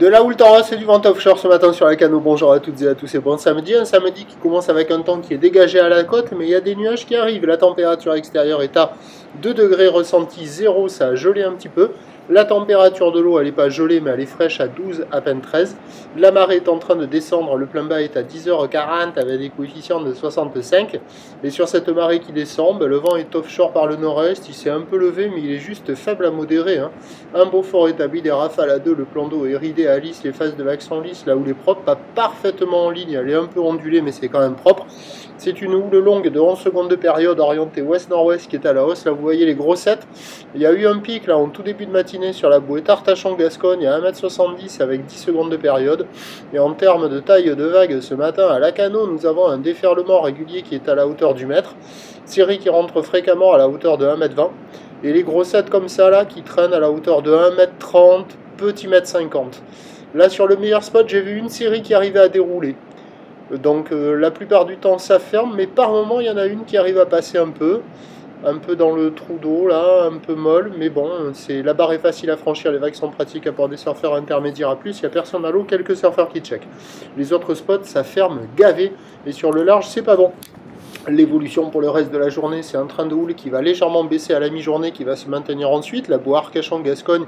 De la houle en c'est du vent offshore ce matin sur la canot. Bonjour à toutes et à tous et bon samedi. Un samedi qui commence avec un temps qui est dégagé à la côte, mais il y a des nuages qui arrivent. La température extérieure est à 2 degrés, ressenti 0, ça a gelé un petit peu. La température de l'eau, elle n'est pas gelée, mais elle est fraîche à 12, à peine 13. La marée est en train de descendre, le plein bas est à 10h40 avec des coefficients de 65. Et sur cette marée qui descend, le vent est offshore par le nord-est, il s'est un peu levé, mais il est juste faible à modéré. Un beau fort établi, des rafales à 2, le plan d'eau est ridé à lisse, les faces de l'axe sont lisses, la houle est propre, pas parfaitement en ligne, elle est un peu ondulée, mais c'est quand même propre. C'est une houle longue de 11 secondes de période orientée ouest-nord-ouest qui est à la hausse. Là, vous voyez les grossettes. Il y a eu un pic là en tout début de matinée sur la bouée Artachon-Gascogne à 1,70 m avec 10 secondes de période. Et en termes de taille de vague, ce matin à Lacanau, nous avons un déferlement régulier qui est à la hauteur du mètre. Série qui rentre fréquemment à la hauteur de 1,20 m. Et les grossettes comme ça là qui traînent à la hauteur de 1,30 m, petit 1,50 m. Là sur le meilleur spot, j'ai vu une série qui arrivait à dérouler. Donc la plupart du temps ça ferme, mais par moment il y en a une qui arrive à passer un peu dans le trou d'eau là, un peu molle, mais bon, la barre est facile à franchir, les vagues sont pratiques pour des surfeurs intermédiaires à plus, il n'y a personne à l'eau, quelques surfeurs qui check. Les autres spots ça ferme gavé, et sur le large c'est pas bon. L'évolution pour le reste de la journée, c'est un train de houle qui va légèrement baisser à la mi-journée, qui va se maintenir ensuite. La bouée Arcachon-Gascogne,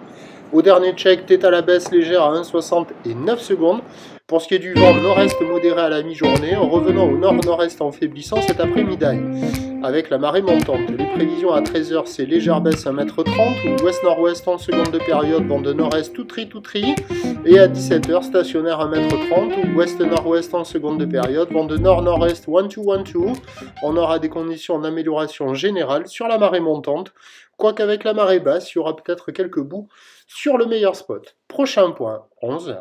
au dernier check, tête à la baisse légère à 1,60 et 9 secondes. Pour ce qui est du vent, nord-est modéré à la mi-journée, en revenant au nord-nord-est en faiblissant cet après-midi, avec la marée montante. Les prévisions à 13h, c'est légère baisse 1,30 m, ou ouest-nord-ouest en seconde de période, vent de nord-est tout tri, et à 17h, stationnaire 1,30 m, ou ouest-nord-ouest en seconde de période, vent de nord-nord-est 1-2-1-2. On aura des conditions d'amélioration générale sur la marée montante, quoique avec la marée basse, il y aura peut-être quelques bouts sur le meilleur spot. Prochain point, 11h.